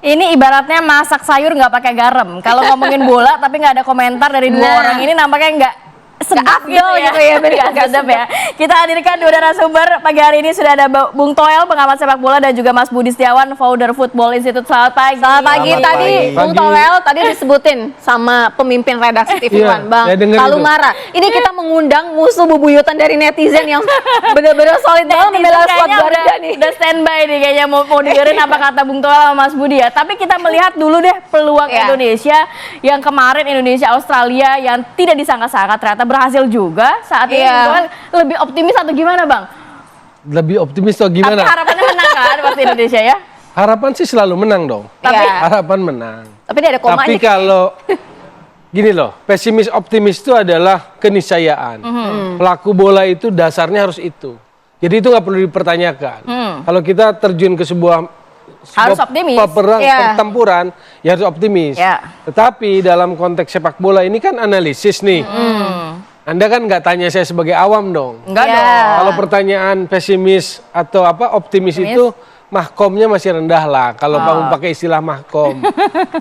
Ini ibaratnya masak sayur nggak pakai garam. Kalau ngomongin bola tapi nggak ada komentar dari dua orang ini nampaknya nggak sedap gitu ya. Nggak sedap ya. Kita hadirkan dua narasumber pagi hari ini. Sudah ada Bung Toel, pengamat sepak bola, dan juga Mas Budi Setiawan, founder Football Institute. Selamat pagi. Selamat pagi. Tadi Bung Toel tadi disebutin sama pemimpin redaksi TV One, Bang Kalumara. Ini kita mengundang musuh bebuyutan dari netizen yang benar-benar solid banget membela squad Garuda nih. Udah standby nih kayaknya mau dengerin apa kata Bung Toel sama Mas Budi ya. Tapi kita melihat dulu deh peluang Indonesia yang kemarin Indonesia Australia yang tidak disangka-sangka ternyata berhasil juga. Saat ini lebih optimis atau gimana, Bang? Lebih optimis atau gimana? Tapi harapannya menang kan pasti Indonesia ya? Harapan sih selalu menang dong. Tapi harapan menang. Tapi dia ada komanya. Tapi kalau gini loh, pesimis optimis itu adalah keniscayaan. Pelaku bola itu dasarnya harus itu. Jadi itu nggak perlu dipertanyakan. Kalau kita terjun ke sebuah harus optimis. Pertempuran, ya harus optimis. Tetapi dalam konteks sepak bola ini kan analisis nih. Anda kan nggak tanya saya sebagai awam dong. Enggak dong. Kalau pertanyaan pesimis atau optimis itu mahkomnya masih rendah lah. Kalau kamu pakai istilah mahkom.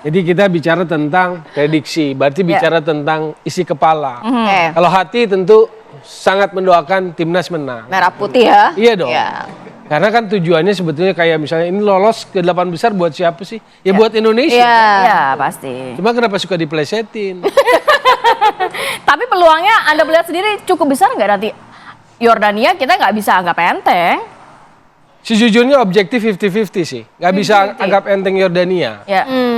Jadi kita bicara tentang prediksi, berarti bicara tentang isi kepala. Kalau hati tentu sangat mendoakan timnas menang. Merah putih ya? Iya dong. Karena kan tujuannya sebetulnya kayak misalnya ini lolos ke 8 besar buat siapa sih? Ya buat Indonesia. Ya pasti. Cuma kenapa suka diplesetin? Tapi peluangnya Anda melihat sendiri cukup besar nggak nanti? Yordania kita nggak bisa anggap enteng. Sejujurnya objektif 50-50 sih. Nggak bisa anggap enteng Yordania.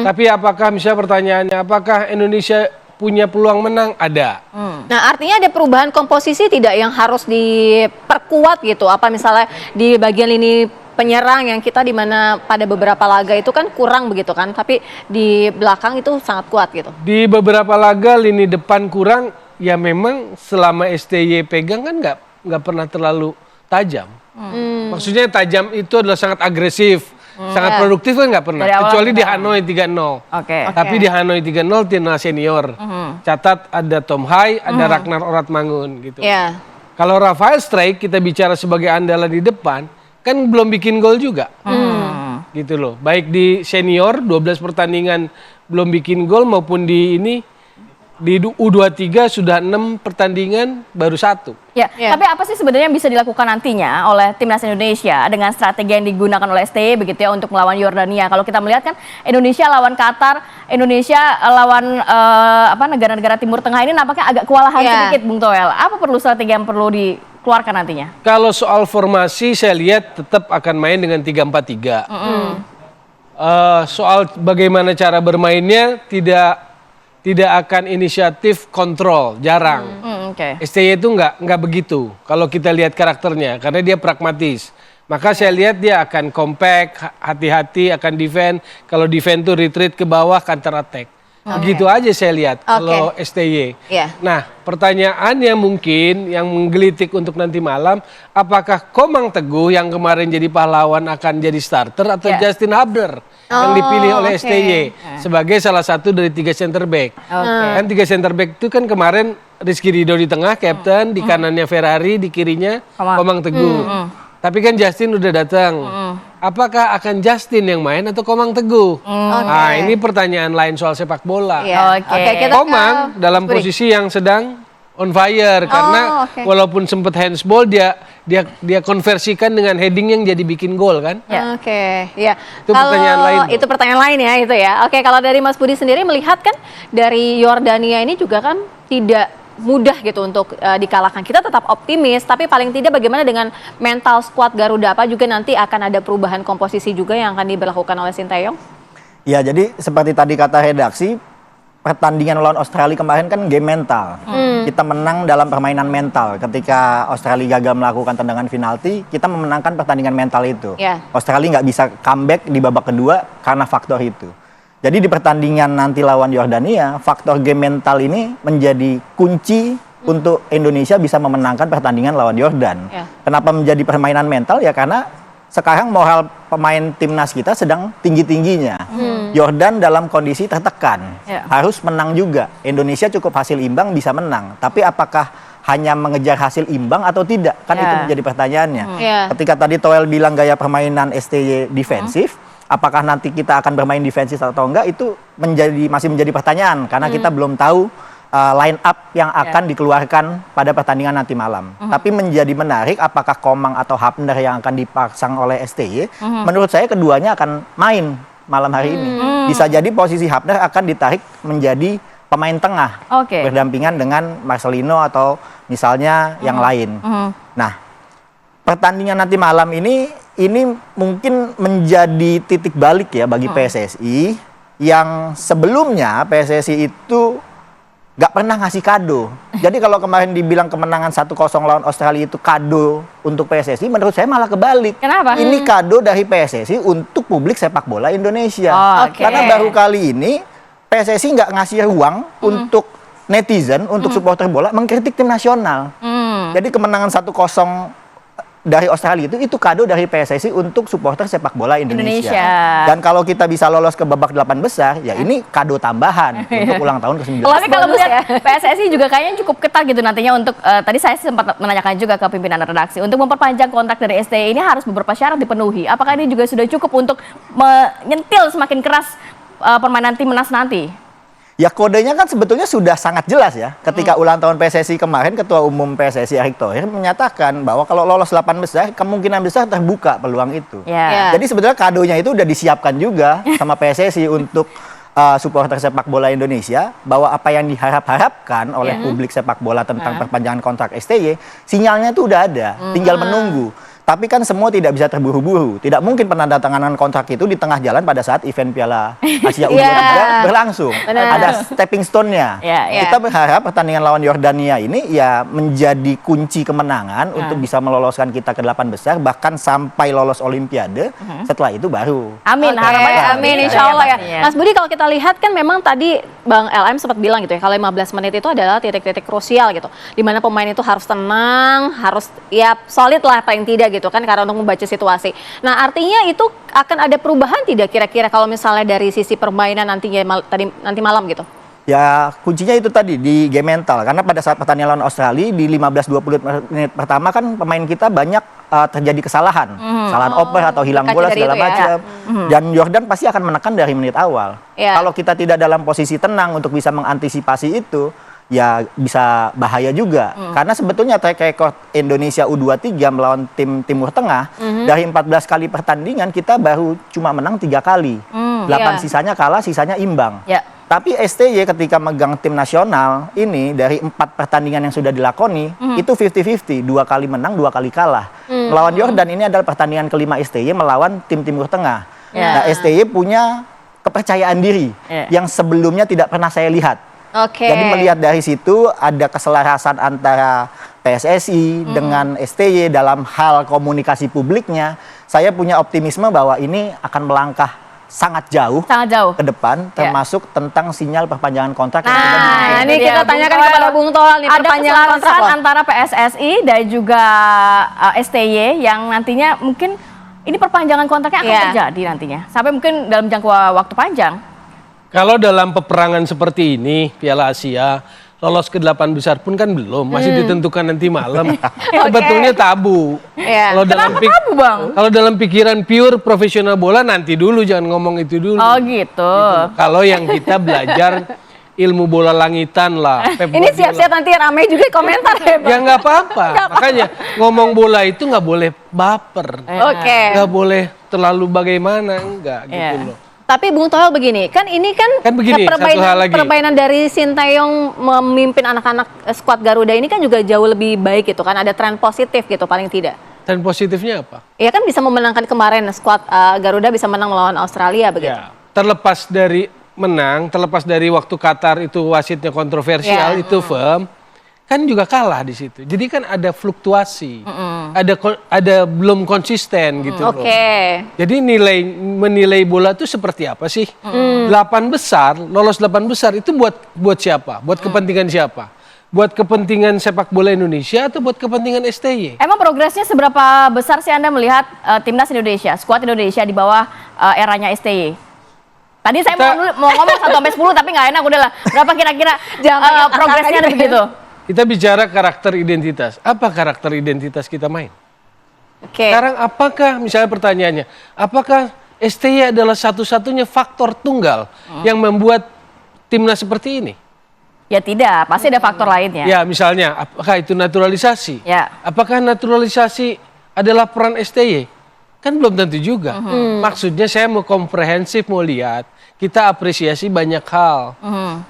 Tapi apakah misalnya pertanyaannya, apakah Indonesia punya peluang menang? Ada. Nah artinya ada perubahan komposisi tidak yang harus diperkuat gitu? Apa misalnya di bagian lini penyerang yang kita dimana pada beberapa laga itu kan kurang begitu kan? Tapi di belakang itu sangat kuat gitu. Di beberapa laga lini depan kurang, ya memang selama STY pegang kan nggak pernah terlalu tajam. Maksudnya tajam itu adalah sangat agresif. Sangat produktif kan nggak pernah, kecuali di Hanoi 3-0. Tapi di Hanoi 3-0 timnas senior. Catat ada Tom Hai, ada Ragnar Oratmangun gitu. Kalau Rafael Strijk kita bicara sebagai andalan di depan, kan belum bikin gol juga. Gitu loh. Baik di senior 12 pertandingan belum bikin gol maupun di U23 sudah 6 pertandingan baru 1. Tapi apa sih sebenarnya yang bisa dilakukan nantinya oleh timnas Indonesia dengan strategi yang digunakan oleh STY begitu ya untuk melawan Yordania? Kalau kita melihat kan Indonesia lawan Qatar, Indonesia lawan negara-negara Timur Tengah ini nampaknya agak kewalahan sedikit, Bung Toel. Apa perlu strategi yang perlu dikeluarkan nantinya? Kalau soal formasi saya lihat tetap akan main dengan 3-4-3. Soal bagaimana cara bermainnya tidak akan inisiatif kontrol, jarang. STY itu nggak begitu kalau kita lihat karakternya, karena dia pragmatis. Maka saya lihat dia akan compact, hati-hati, akan defend. Kalau defend tuh retreat ke bawah, counter attack. Begitu aja saya lihat kalau STY. Nah, pertanyaannya mungkin yang menggelitik untuk nanti malam, apakah Komang Teguh yang kemarin jadi pahlawan akan jadi starter atau Justin Hubner yang dipilih oleh STY sebagai salah satu dari 3 center back. Kan 3 center back itu kan kemarin Rizky Ridho di tengah, captain, di kanannya Ferrari, di kirinya Komang Teguh. Tapi kan Justin udah datang. Apakah akan Justin yang main atau Komang Teguh? Nah, ini pertanyaan lain soal sepak bola. Komang dalam posisi yang sedang on fire karena walaupun sempat handsball dia konversikan dengan heading yang jadi bikin gol kan? Itu pertanyaan lain. Itu pertanyaan lain ya itu ya. Kalau dari Mas Budi sendiri melihat kan dari Yordania ini juga kan tidak mudah gitu untuk dikalahkan. Kita tetap optimis, tapi paling tidak bagaimana dengan mental skuad Garuda, apa juga nanti akan ada perubahan komposisi juga yang akan diberlakukan oleh Sinteyong? Ya, jadi seperti tadi kata redaksi, pertandingan lawan Australia kemarin kan game mental. Kita menang dalam permainan mental. Ketika Australia gagal melakukan tendangan penalti, kita memenangkan pertandingan mental itu. Australia nggak bisa comeback di babak kedua karena faktor itu. Jadi di pertandingan nanti lawan Yordania, faktor game mental ini menjadi kunci untuk Indonesia bisa memenangkan pertandingan lawan Yordan. Kenapa menjadi permainan mental? Ya karena sekarang moral pemain timnas kita sedang tinggi-tingginya. Yordan dalam kondisi tertekan, harus menang juga. Indonesia cukup hasil imbang bisa menang. Tapi apakah hanya mengejar hasil imbang atau tidak? Kan itu menjadi pertanyaannya. Ketika tadi Toel bilang gaya permainan STY defensif, apakah nanti kita akan bermain defensif atau enggak itu masih menjadi pertanyaan karena kita belum tahu line up yang akan dikeluarkan pada pertandingan nanti malam. Tapi menjadi menarik apakah Komang atau Hapner yang akan dipasang oleh STY. Menurut saya keduanya akan main malam hari ini. Bisa jadi posisi Hapner akan ditarik menjadi pemain tengah berdampingan dengan Marcelino atau misalnya yang lain. Nah, pertandingan nanti malam ini mungkin menjadi titik balik ya bagi PSSI yang sebelumnya PSSI itu nggak pernah ngasih kado. Jadi kalau kemarin dibilang kemenangan 1-0 lawan Australia itu kado untuk PSSI, menurut saya malah kebalik. Kenapa? Ini kado dari PSSI untuk publik sepak bola Indonesia. Karena baru kali ini PSSI nggak ngasih ruang untuk netizen, untuk supporter bola mengkritik tim nasional. Jadi kemenangan 1-0 dari Australia itu kado dari PSSI untuk supporter sepak bola Indonesia. Dan kalau kita bisa lolos ke babak 8 besar, ya ini kado tambahan untuk ulang tahun ke-19. Tapi kalau melihat PSSI juga kayaknya cukup ketat gitu nantinya untuk, tadi saya sempat menanyakan juga ke pimpinan redaksi, untuk memperpanjang kontrak dari STY ini harus beberapa syarat dipenuhi. Apakah ini juga sudah cukup untuk menyentil semakin keras permainan timnas nanti? Ya kodenya kan sebetulnya sudah sangat jelas ya. Ketika ulang tahun PSSI kemarin, Ketua Umum PSSI Erick Thohir menyatakan bahwa kalau lolos 8 besar, kemungkinan besar terbuka peluang itu. Jadi sebetulnya kadonya itu udah disiapkan juga sama PSSI untuk supporter sepak bola Indonesia, bahwa apa yang diharap-harapkan oleh publik sepak bola tentang perpanjangan kontrak STY, sinyalnya itu udah ada, tinggal menunggu. Tapi kan semua tidak bisa terburu-buru. Tidak mungkin penandatanganan kontrak itu di tengah jalan pada saat event Piala Asia U23 berlangsung. Ada stepping stone-nya. Kita berharap pertandingan lawan Yordania ini ya menjadi kunci kemenangan untuk bisa meloloskan kita ke 8 besar, bahkan sampai lolos Olimpiade. Setelah itu baru. Amin, harapannya amin, insya Allah ya. Mas Budi, kalau kita lihat kan memang tadi Bang LM sempat bilang gitu ya, kalau 15 menit itu adalah titik-titik krusial gitu. Dimana pemain itu harus tenang, harus ya solid lah paling tidak gitu kan, karena untuk membaca situasi. Nah, artinya itu akan ada perubahan tidak kira-kira kalau misalnya dari sisi permainan nantinya nanti malam gitu? Ya kuncinya itu tadi di game mental, karena pada saat pertandingan lawan Australia di 15-20 menit pertama kan pemain kita banyak terjadi kesalahan, kesalahan oper atau hilang bola segala macam. Dan Jordan pasti akan menekan dari menit awal. Kalau kita tidak dalam posisi tenang untuk bisa mengantisipasi itu, ya bisa bahaya juga. Karena sebetulnya track record Indonesia U23 melawan tim Timur Tengah, dari 14 kali pertandingan kita baru cuma menang 3 kali. 8 sisanya kalah, sisanya imbang. Tapi STY ketika megang tim nasional ini, dari 4 pertandingan yang sudah dilakoni, itu 50-50, 2 kali menang, 2 kali kalah. Melawan Jordan ini adalah pertandingan kelima STY melawan tim Timur Tengah. Nah, STY punya kepercayaan diri yang sebelumnya tidak pernah saya lihat. Jadi melihat dari situ ada keselarasan antara PSSI dengan STY dalam hal komunikasi publiknya. Saya punya optimisme bahwa ini akan melangkah sangat jauh ke depan, termasuk tentang sinyal perpanjangan kontrak. Nah, ini kita tanyakan kepada Bung Toel nih, ada keselarasan antara PSSI dan juga STY yang nantinya mungkin ini perpanjangan kontraknya akan terjadi nantinya sampai mungkin dalam jangka waktu panjang. Kalau dalam peperangan seperti ini, Piala Asia, lolos ke 8 besar pun kan belum, masih ditentukan nanti malam. Sebetulnya tabu. Kalau tabu, Bang? Kalau dalam pikiran pure profesional bola, nanti dulu, jangan ngomong itu dulu. Oh gitu. Kalau yang kita belajar ilmu bola langitan lah. Ini siap-siap nanti ramai juga komentar ya, Bang. Ya nggak apa-apa. Makanya ngomong bola itu nggak boleh baper. Nggak boleh terlalu bagaimana, enggak gitu loh. Tapi Bung Toel begini, kan ini kan begini, permainan dari Sinteyong memimpin anak-anak skuad Garuda ini kan juga jauh lebih baik gitu kan, ada tren positif gitu paling tidak. Tren positifnya apa? Ya kan bisa memenangkan kemarin skuad Garuda bisa menang melawan Australia begitu. Ya, terlepas dari menang, terlepas dari waktu Qatar itu wasitnya kontroversial, itu firm, kan juga kalah di situ. Jadi kan ada fluktuasi, ada belum konsisten gitu loh. Jadi menilai bola itu seperti apa sih? 8 besar, lolos 8 besar itu buat siapa? Buat kepentingan siapa? Buat kepentingan sepak bola Indonesia atau buat kepentingan STY? Emang progresnya seberapa besar sih Anda melihat timnas Indonesia, skuad Indonesia di bawah eranya STY? Tadi saya mau ngomong 1-10 tapi nggak enak, udahlah. Berapa kira-kira progresnya begitu? Kita bicara karakter identitas. Apa karakter identitas kita main? Sekarang apakah, misalnya pertanyaannya, apakah STY adalah satu-satunya faktor tunggal yang membuat timnas seperti ini? Ya tidak, pasti ada faktor lainnya. Ya misalnya, apakah itu naturalisasi? Ya. Apakah naturalisasi adalah peran STY? Kan belum tentu juga. Maksudnya saya mau komprehensif, mau lihat, kita apresiasi banyak hal.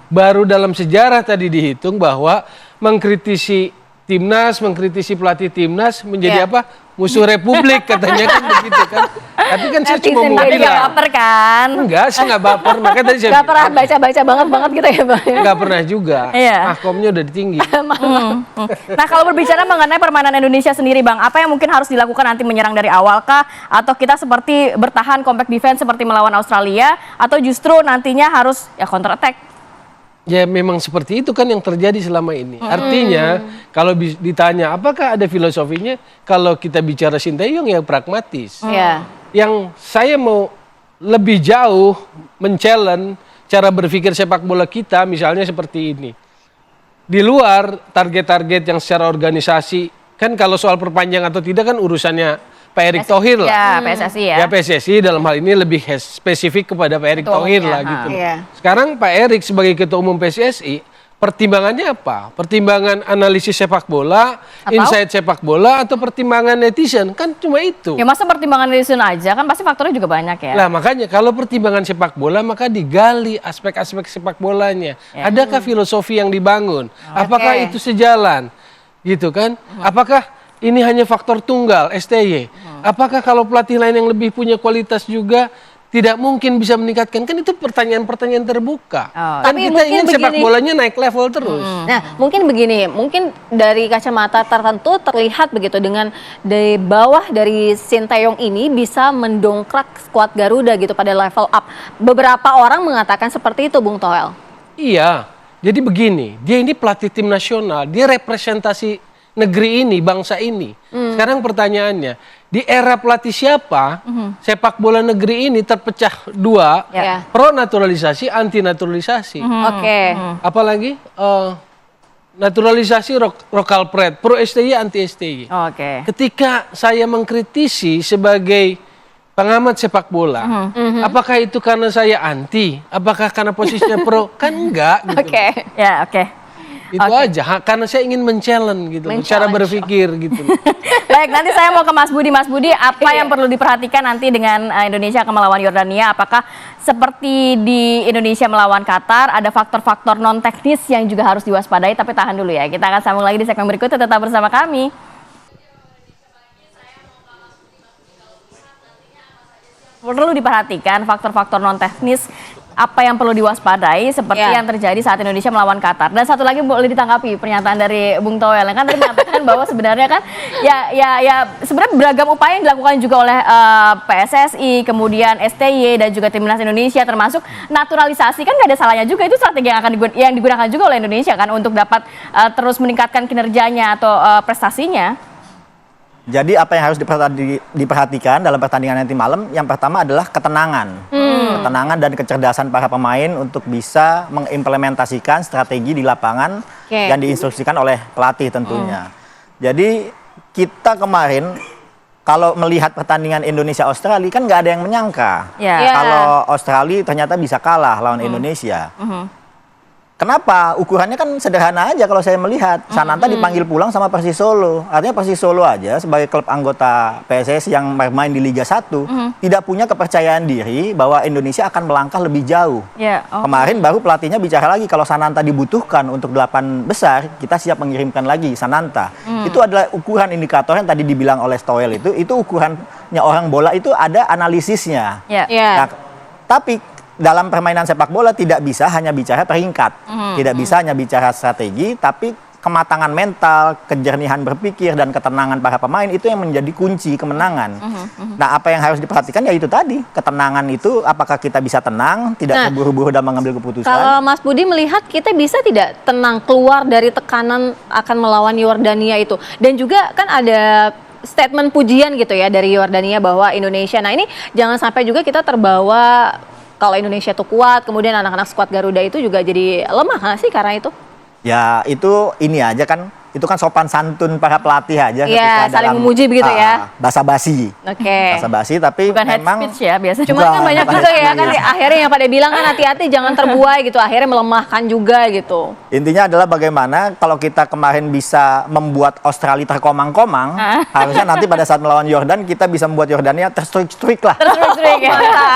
Baru dalam sejarah tadi dihitung bahwa mengkritisi timnas, mengkritisi pelatih timnas menjadi apa? Musuh Republik katanya kan begitu kan. Tapi kan saya cuma mau Tapi nggak bilang. baper kan? Enggak, saya nggak baper. Makanya tadi saya Gak pernah bilang, baca-baca banget gitu ya Bang? nggak pernah juga. Iya. Mahkomnya udah tinggi. Nah kalau berbicara mengenai permainan Indonesia sendiri Bang, apa yang mungkin harus dilakukan nanti, menyerang dari awal kah? Atau kita seperti bertahan compact defense seperti melawan Australia? Atau justru nantinya harus ya counter attack? Ya memang seperti itu kan yang terjadi selama ini. Artinya kalau ditanya apakah ada filosofinya, kalau kita bicara Sinteyong ya pragmatis. Iya. Yang saya mau lebih jauh men-challenge cara berpikir sepak bola kita misalnya seperti ini. Di luar target-target yang secara organisasi, kan kalau soal perpanjang atau tidak kan urusannya Pak Erick Thohir lah. Ya PSSI ya. Ya PSSI dalam hal ini lebih spesifik kepada Pak Erick Ketua Thohir umumnya, lah gitu. Iya. Sekarang Pak Erick sebagai Ketua Umum PSSI, pertimbangannya apa? Pertimbangan analisis sepak bola, Atau? insight sepak bola, atau pertimbangan netizen? Kan cuma itu. Ya masa pertimbangan netizen aja, kan pasti faktornya juga banyak ya. Lah makanya kalau pertimbangan sepak bola maka digali aspek-aspek sepak bolanya. Ya. Adakah filosofi yang dibangun? Apakah Oke. itu sejalan? Gitu kan? Apakah ini hanya faktor tunggal STY? Apakah kalau pelatih lain yang lebih punya kualitas juga tidak mungkin bisa meningkatkan? Kan itu pertanyaan-pertanyaan terbuka. Oh. Kan Tapi kita mungkin ingin sepak begini. bolanya naik level terus. Nah, mungkin begini, mungkin dari kacamata tertentu terlihat begitu dengan di bawah dari Sinteyong ini bisa mendongkrak skuad Garuda gitu pada level up. Beberapa orang mengatakan seperti itu, Bung Toel. Iya, jadi begini, dia ini pelatih tim nasional, dia representasi negeri ini, bangsa ini. Sekarang pertanyaannya, di era pelatih siapa sepak bola negeri ini terpecah dua, Ya. pro naturalisasi, anti naturalisasi. Oke. Apalagi naturalisasi lokal pred, pro STY, anti STY. Oke. Ketika saya mengkritisi sebagai pengamat sepak bola, apakah itu karena saya anti? Apakah karena posisinya pro? Kan enggak gitu. Oke. Ya oke. Itu aja, karena saya ingin men-challenge gitu, cara berpikir gitu. Baik, nanti saya mau ke Mas Budi. Mas Budi, apa yang perlu diperhatikan nanti dengan Indonesia akan melawan Yordania? Apakah seperti di Indonesia melawan Qatar, ada faktor-faktor non teknis yang juga harus diwaspadai? Tapi tahan dulu ya, kita akan sambung lagi di segmen berikutnya, tetap bersama kami. Perlu diperhatikan faktor-faktor non teknis apa yang perlu diwaspadai seperti Ya. yang terjadi saat Indonesia melawan Qatar. Dan satu lagi boleh ditanggapi pernyataan dari Bung Toel yang kan tadi mengatakan bahwa sebenarnya kan ya sebenarnya beragam upaya yang dilakukan juga oleh PSSI, kemudian STY dan juga timnas Indonesia, termasuk naturalisasi kan nggak ada salahnya juga, itu strategi yang akan digunakan juga oleh Indonesia kan untuk dapat terus meningkatkan kinerjanya atau prestasinya. Jadi apa yang harus diperhatikan dalam pertandingan nanti malam, yang pertama adalah ketenangan. Ketenangan dan kecerdasan para pemain untuk bisa mengimplementasikan strategi di lapangan yang diinstruksikan oleh pelatih tentunya. Jadi kita kemarin kalau melihat pertandingan Indonesia-Australia kan nggak ada yang menyangka. Ya. Kalau Australia ternyata bisa kalah lawan Indonesia. Kenapa? Ukurannya kan sederhana aja kalau saya melihat. Sananta dipanggil pulang sama Persis Solo. Artinya Persis Solo aja sebagai klub anggota PSSI yang bermain di Liga 1 tidak punya kepercayaan diri bahwa Indonesia akan melangkah lebih jauh. Ya, oh. Kemarin baru pelatihnya bicara lagi kalau Sananta dibutuhkan untuk 8 besar, kita siap mengirimkan lagi Sananta. Itu adalah ukuran indikator yang tadi dibilang oleh Stoel itu ukurannya orang bola itu ada analisisnya. Ya. Nah, tapi dalam permainan sepak bola tidak bisa hanya bicara peringkat, tidak bisa hanya bicara strategi, tapi kematangan mental, kejernihan berpikir dan ketenangan para pemain itu yang menjadi kunci kemenangan. Nah, apa yang harus diperhatikan ya itu tadi, ketenangan itu apakah kita bisa tenang, tidak terburu-buru dalam mengambil keputusan. Kalau Mas Budi melihat kita bisa tidak tenang keluar dari tekanan akan melawan Yordania itu, dan juga kan ada statement pujian gitu ya dari Yordania bahwa Indonesia, nah ini jangan sampai juga kita terbawa kalau Indonesia tuh kuat, kemudian anak-anak skuad Garuda itu juga jadi lemah nggak sih karena itu? Ya itu ini aja kan itu kan sopan santun para pelatih aja Iya, ketika saling dalam memuji begitu ya. basa-basi. Oke. Basa-basi tapi Bukan hate memang speech ya biasanya. Cuma kan banyak juga ya kan akhirnya yang pada bilang kan hati-hati jangan terbuai gitu, akhirnya melemahkan juga gitu. intinya adalah bagaimana kalau kita kemarin bisa membuat Australia terkomang-komang, harusnya nanti pada saat melawan Yordan kita bisa membuat Yordania terstrik-strik lah. Terus-terus ya.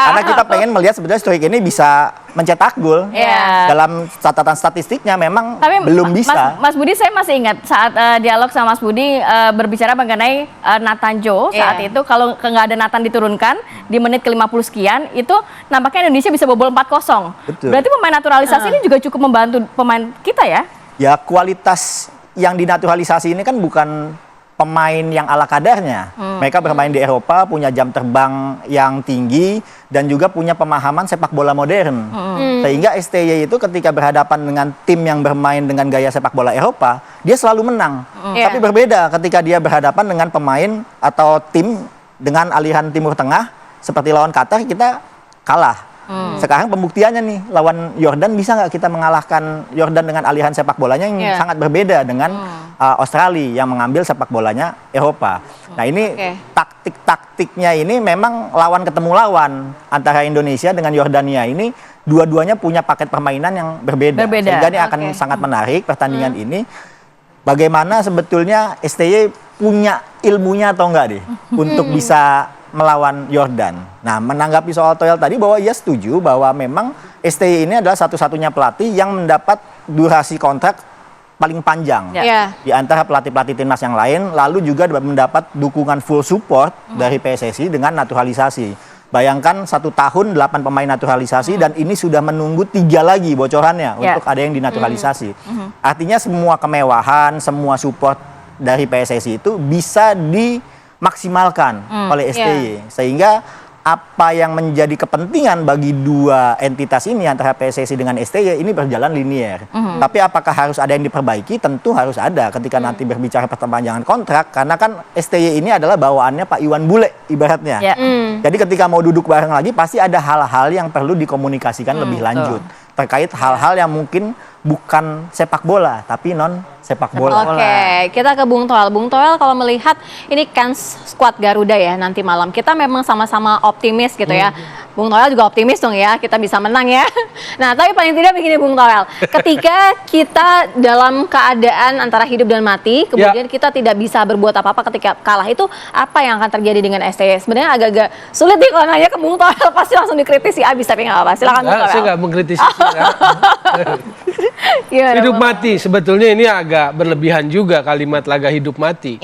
Karena kita pengen melihat sebenarnya streak ini bisa mencetak gol. Iya. Dalam catatan statistiknya memang Tapi belum bisa. Mas Budi, saya masih ingat saat dialog sama Mas Budi berbicara mengenai Nathan Joe saat itu kalau nggak ada Nathan diturunkan di menit ke-50 sekian itu nampaknya Indonesia bisa bobol 4-0. Betul. Berarti pemain naturalisasi ini juga cukup membantu pemain kita ya? Ya kualitas yang dinaturalisasi ini kan bukan pemain yang ala kadarnya. Mereka bermain di Eropa, punya jam terbang yang tinggi dan juga punya pemahaman sepak bola modern. Sehingga STY itu ketika berhadapan dengan tim yang bermain dengan gaya sepak bola Eropa, dia selalu menang. Tapi berbeda ketika dia berhadapan dengan pemain atau tim dengan aliran Timur Tengah seperti lawan Qatar, kita kalah. Sekarang pembuktiannya nih, lawan Yordan bisa nggak kita mengalahkan Yordan dengan aliran sepak bolanya yang sangat berbeda dengan Australia yang mengambil sepak bolanya Eropa. Nah ini taktik-taktiknya ini memang lawan ketemu lawan antara Indonesia dengan Yordania ini dua-duanya punya paket permainan yang berbeda. Sehingga ini akan sangat menarik pertandingan ini. Bagaimana sebetulnya STY punya ilmunya atau enggak deh untuk bisa melawan Yordan. Nah, menanggapi soal Toel tadi bahwa ia setuju bahwa memang STY ini adalah satu-satunya pelatih yang mendapat durasi kontrak paling panjang di antara pelatih-pelatih timnas yang lain, lalu juga mendapat dukungan full support dari PSSI dengan naturalisasi. Bayangkan 1 tahun 8 pemain naturalisasi dan ini sudah menunggu 3 lagi bocorannya untuk ada yang dinaturalisasi. Artinya semua kemewahan, semua support dari PSSI itu bisa dimaksimalkan oleh STY. Sehingga apa yang menjadi kepentingan bagi dua entitas ini antara PSSI dengan STY ini berjalan linier. Tapi apakah harus ada yang diperbaiki? Tentu harus ada ketika nanti berbicara perpanjangan kontrak. Karena kan STY ini adalah bawaannya Pak Iwan Bule ibaratnya. Jadi ketika mau duduk bareng lagi pasti ada hal-hal yang perlu dikomunikasikan lebih lanjut. Terkait hal-hal yang mungkin bukan sepak bola, tapi non sepak bola. Oke, kita ke Bung Toel. Bung Toel kalau melihat ini kan skuad Garuda ya nanti malam, kita memang sama-sama optimis gitu ya. Bung Toel juga optimis dong ya, kita bisa menang ya. Nah, tapi paling tidak begini Bung Toel, ketika kita dalam keadaan antara hidup dan mati, kemudian kita tidak bisa berbuat apa-apa ketika kalah, itu apa yang akan terjadi dengan STY? Sebenarnya agak-agak sulit nih kalau nanya ke Bung Toel, pasti langsung dikritisi abis, tapi nggak apa-apa. Silakan Bung Toel. Saya nggak mengkritisi. Hidup mati, sebetulnya ini agak berlebihan juga kalimat laga hidup mati.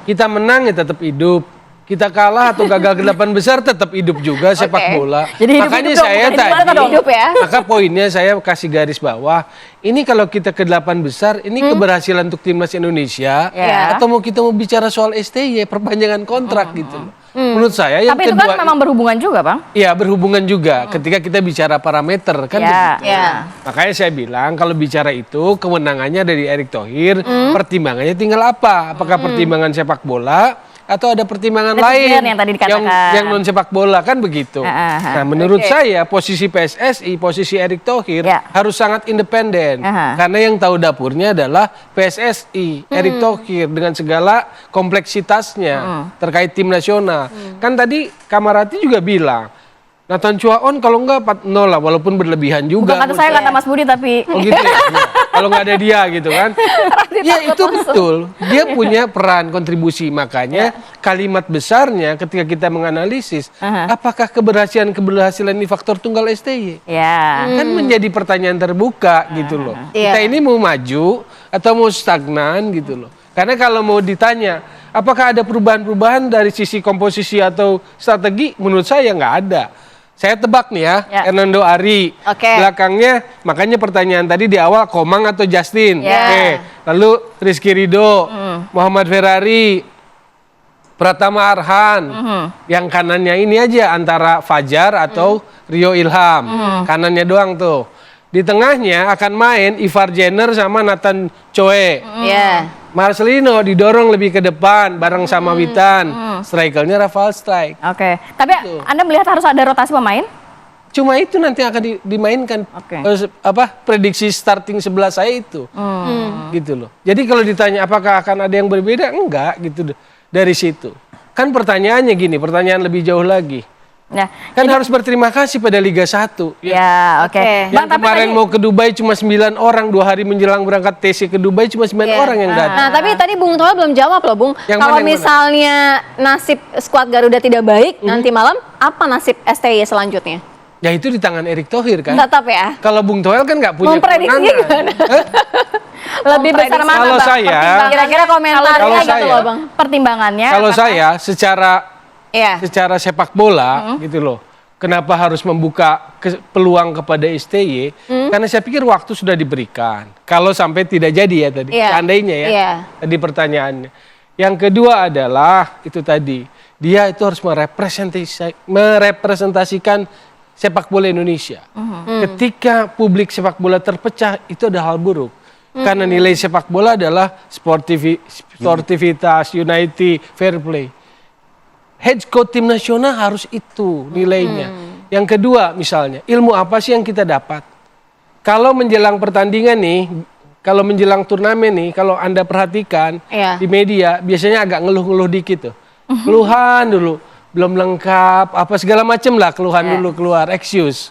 Kita menang ya tetap hidup. Kita kalah atau gagal ke 8 besar tetap hidup juga sepak bola. Jadi makanya saya tadi, hidup ya. maka poinnya saya kasih garis bawah. Ini kalau kita ke 8 besar, ini keberhasilan untuk timnas Indonesia. Atau kita mau bicara soal STY, perpanjangan kontrak gitu. Menurut saya yang tapi kedua. Tapi itu kan memang berhubungan juga, Bang. Iya, berhubungan juga ketika kita bicara parameter kan begitu. Makanya saya bilang kalau bicara itu kewenangannya dari Erick Thohir, pertimbangannya tinggal apa? Apakah pertimbangan sepak bola atau ada pertimbangan lain yang tadi dikatakan yang non sepak bola kan begitu. Nah, menurut saya posisi PSSI, posisi Erick Thohir harus sangat independen. Karena yang tahu dapurnya adalah PSSI, Erick Thohir dengan segala kompleksitasnya terkait tim nasional. Kan tadi Kamarati juga bilang Nathan Chuaon kalau enggak 4-0 lah, walaupun berlebihan juga. Bukan kata saya, kata Mas Budi, tapi oh gitu ya. Kalau nggak ada dia gitu kan. Ya itu betul. Dia punya peran kontribusi. Makanya kalimat besarnya ketika kita menganalisis apakah keberhasilan ini faktor tunggal STY? Kan menjadi pertanyaan terbuka gitu loh. Kita ini mau maju atau mau stagnan gitu loh. Karena kalau mau ditanya apakah ada perubahan-perubahan dari sisi komposisi atau strategi, menurut saya nggak ada. Saya tebak nih ya, Hernando Ari. Belakangnya, makanya pertanyaan tadi di awal, Komang atau Justin. Lalu Rizky Ridho, Muhammad Ferrari, Pratama Arhan. Yang kanannya ini aja antara Fajar atau Rio Ilham. Kanannya doang tuh. Di tengahnya akan main Ivar Jenner sama Nathan Choe. Marcelino didorong lebih ke depan bareng sama Witan. Strikernya Rafael Strike. Tapi Anda melihat harus ada rotasi pemain? Cuma itu nanti yang akan dimainkan. Oke. Prediksi starting 11 saya itu. Gitu loh. Jadi kalau ditanya apakah akan ada yang berbeda? Enggak gitu dari situ. Kan pertanyaannya gini, pertanyaan lebih jauh lagi. Nah, Kan harus berterima kasih pada Liga 1. ya, oke. Oke. Yang kemarin mau ke Dubai cuma 9 orang, 2 hari menjelang berangkat TC ke Dubai cuma 9 orang yang datang. Nah, tapi tadi Bung Toel belum jawab loh, Bung. Yang Kalau mana, yang misalnya nasib skuad Garuda tidak baik nanti malam, apa nasib STY selanjutnya? Ya itu di tangan Erick Thohir kan. Tetap ya. Kalau Bung Toel kan nggak punya Memprediksinya kewenangan. Lebih besar mana, Kalau Bang? saya- Pertimbangannya- Kira-kira komentarnya Kalau gitu saya- loh, Bang. Pertimbangannya. Kalau apakah- saya Iya. secara sepak bola gitu loh. Kenapa harus membuka peluang kepada STY? Karena saya pikir waktu sudah diberikan. Kalau sampai tidak jadi ya tadi, Iya. seandainya ya. Iya. Tadi pertanyaannya. Yang kedua adalah itu tadi, dia itu harus merepresentasikan sepak bola Indonesia. Ketika publik sepak bola terpecah, itu ada hal buruk. Karena nilai sepak bola adalah sportivitas, unity, fair play. Head coach tim nasional harus itu nilainya. Yang kedua misalnya, ilmu apa sih yang kita dapat? Kalau menjelang pertandingan nih, kalau menjelang turnamen nih, kalau Anda perhatikan Iya. di media, biasanya agak ngeluh-ngeluh dikit tuh. Keluhan dulu, belum lengkap, apa segala macem lah keluhan dulu keluar, excuse.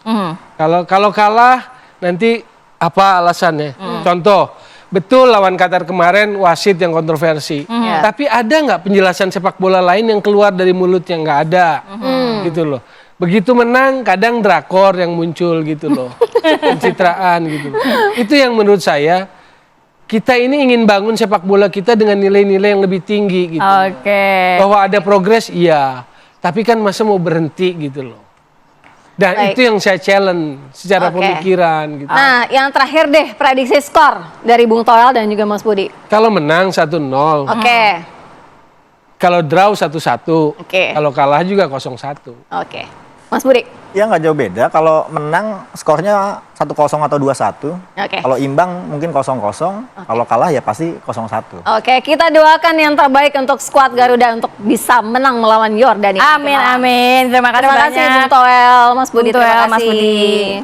Kalau kalah, nanti apa alasannya? Contoh, betul lawan Qatar kemarin wasit yang kontroversi. Tapi ada nggak penjelasan sepak bola lain yang keluar dari mulutnya? Nggak ada, gitu loh. Begitu menang, kadang drakor yang muncul gitu loh, pencitraan gitu loh. Itu yang menurut saya kita ini ingin bangun sepak bola kita dengan nilai-nilai yang lebih tinggi gitu. Oke. Bahwa ada progres, iya. Tapi kan masa mau berhenti gitu loh. Dan Baik. itu yang saya challenge secara Oke. pemikiran gitu. Nah, yang terakhir deh, prediksi skor dari Bung Toel dan juga Mas Budi. Kalau menang 1-0, Oke. kalau draw 1-1, Oke. kalau kalah juga 0-1. Oke. Mas Budi. Ya nggak jauh beda. Kalau menang skornya 1-0 atau 2-1. Oke. Kalau imbang mungkin 0-0. Kalau kalah ya pasti 0-1. Oke, kita doakan yang terbaik untuk skuad Garuda untuk bisa menang melawan Yordania. Amin, amin. Terima kasih Terima banyak. kasih Bung Toel, Mas Budi. Bung Toel, Terima Mas kasih. Budi.